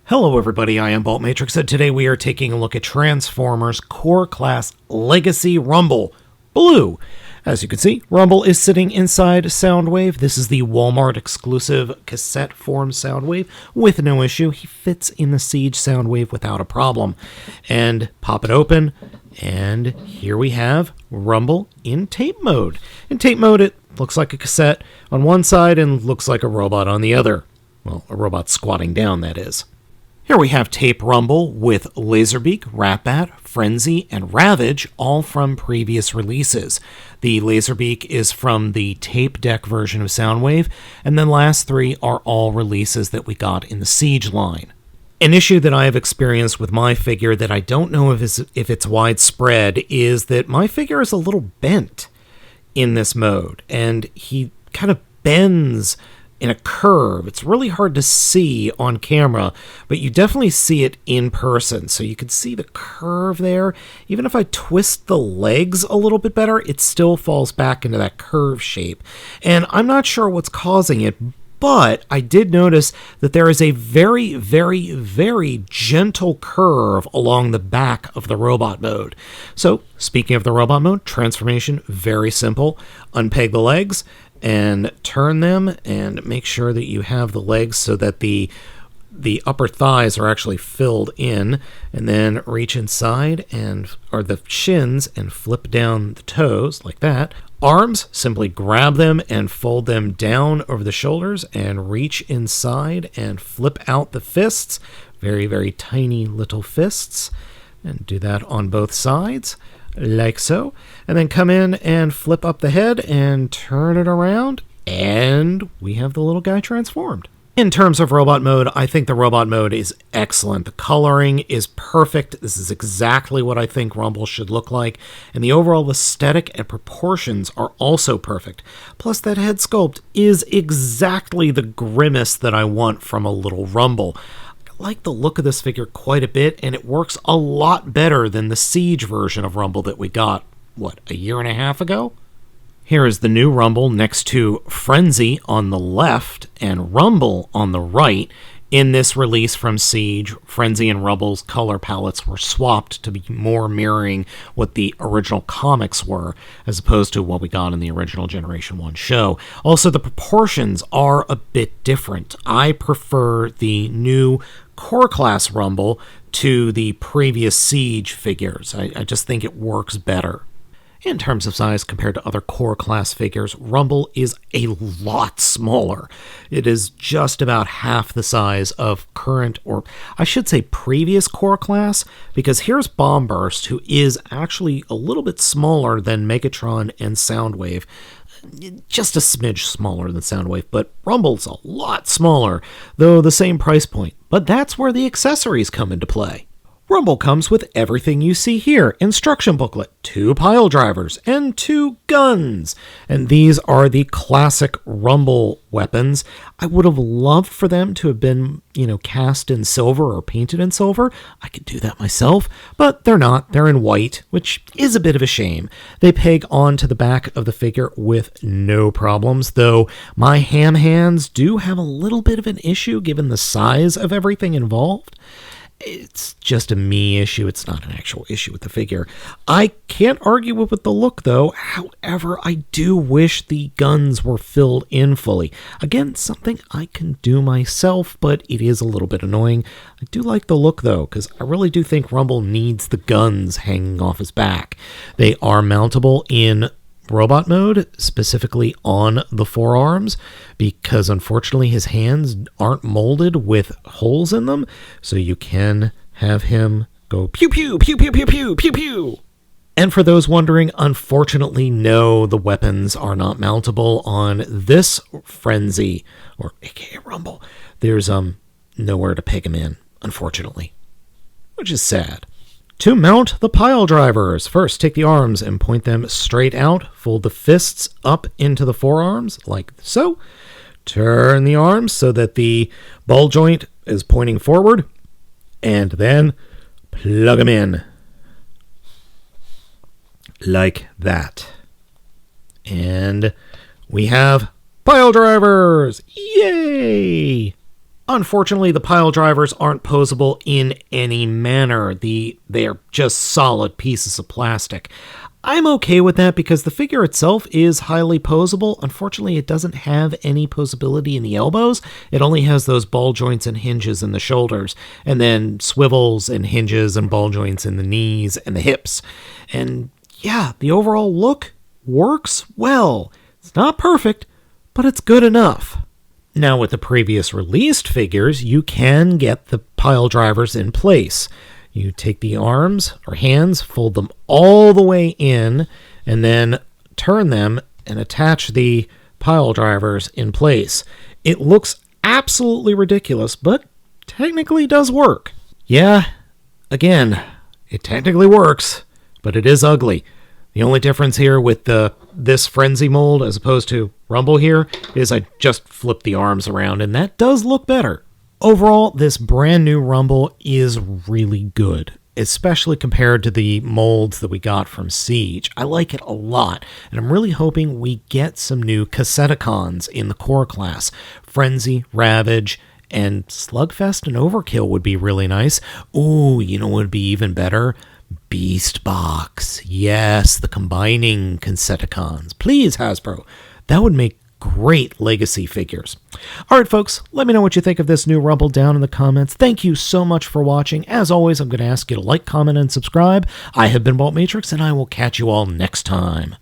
Hello everybody, I am Baltmatrix, and today we are taking a look at Transformers Core Class Legacy Rumble Blue. As you can see, Rumble is sitting inside Soundwave. This is the Walmart exclusive cassette form Soundwave with no issue. He fits in the Siege Soundwave without a problem. And pop it open, and here we have Rumble in tape mode. In tape mode, it looks like a cassette on one side and looks like a robot on the other. Well, a robot squatting down, that is. Here we have Tape Rumble with Laserbeak, Ratbat, Frenzy, and Ravage, all from previous releases. The Laserbeak is from the tape deck version of Soundwave, and then last three are all releases that we got in the Siege line. An issue that I have experienced with my figure that I don't know if it's widespread is that my figure is a little bent in this mode, and he kind of bends in a curve. It's really hard to see on camera, but you definitely see it in person. So you can see the curve there. Even if I twist the legs a little bit better, it still falls back into that curve shape. And I'm not sure what's causing it, but I did notice that there is a very, very, very gentle curve along the back of the robot mode. So, speaking of the robot mode, transformation, very simple. Unpeg the legs and turn them, and make sure that you have the legs so that the upper thighs are actually filled in, and then reach inside or the shins and flip down the toes like that. Arms, simply grab them and fold them down over the shoulders and reach inside and flip out the fists. Very, very tiny little fists. And do that on both sides, like so. And then come in and flip up the head and turn it around, and we have the little guy transformed. In terms of robot mode, I think the robot mode is excellent. The coloring is perfect. This is exactly what I think Rumble should look like. And the overall aesthetic and proportions are also perfect. Plus, that head sculpt is exactly the grimace that I want from a little Rumble. I like the look of this figure quite a bit, and it works a lot better than the Siege version of Rumble that we got, a year and a half ago? Here is the new Rumble next to Frenzy on the left and Rumble on the right. In this release from Siege, Frenzy and Rumble's color palettes were swapped to be more mirroring what the original comics were, as opposed to what we got in the original Generation 1 show. Also, the proportions are a bit different. I prefer the new Core Class Rumble to the previous Siege figures. I just think it works better. In terms of size compared to other Core Class figures, Rumble is a lot smaller. It is just about half the size of current, or I should say previous Core Class, because here's Bombburst, who is actually a little bit smaller than Megatron and Soundwave. Just a smidge smaller than Soundwave, but Rumble's a lot smaller, though the same price point. But that's where the accessories come into play. Rumble comes with everything you see here. Instruction booklet, 2 pile drivers, and 2 guns. And these are the classic Rumble weapons. I would have loved for them to have been, cast in silver or painted in silver. I could do that myself, but they're not. They're in white, which is a bit of a shame. They peg onto the back of the figure with no problems, though my ham hands do have a little bit of an issue given the size of everything involved. It's just a me issue. It's not an actual issue with the figure. I can't argue with the look, though. However, I do wish the guns were filled in fully. Again, something I can do myself, but it is a little bit annoying. I do like the look, though, because I really do think Rumble needs the guns hanging off his back. They are mountable in robot mode, specifically on the forearms, because unfortunately his hands aren't molded with holes in them, so you can have him go pew pew pew pew pew pew pew pew. And for those wondering, unfortunately, no, the weapons are not mountable on this Frenzy, or aka Rumble. There's nowhere to peg him in, unfortunately, which is sad. To mount the pile drivers, first take the arms and point them straight out. Fold the fists up into the forearms, like so. Turn the arms so that the ball joint is pointing forward. And then plug them in. Like that. And we have pile drivers! Yay! Unfortunately, the pile drivers aren't posable in any manner. They're just solid pieces of plastic. I'm okay with that because the figure itself is highly posable. Unfortunately, it doesn't have any posability in the elbows. It only has those ball joints and hinges in the shoulders, and then swivels and hinges and ball joints in the knees and the hips. And yeah, the overall look works well. It's not perfect, but it's good enough. Now, with the previous released figures, you can get the pile drivers in place. You take the arms or hands, fold them all the way in, and then turn them and attach the pile drivers in place. It looks absolutely ridiculous, but technically does work. Yeah, again, it technically works, but it is ugly. The only difference here with this Frenzy mold as opposed to Rumble here is I just flipped the arms around, and that does look better. Overall, this brand new Rumble is really good, especially compared to the molds that we got from Siege. I like it a lot, and I'm really hoping we get some new Cassetticons in the core class. Frenzy, Ravage, and Slugfest and Overkill would be really nice. Ooh, you know what would be even better? Beast Box. Yes, the combining Cassetticons. Please, Hasbro. That would make great legacy figures. Alright, folks, let me know what you think of this new Rumble down in the comments. Thank you so much for watching. As always, I'm going to ask you to like, comment, and subscribe. I have been Baltmatrix, and I will catch you all next time.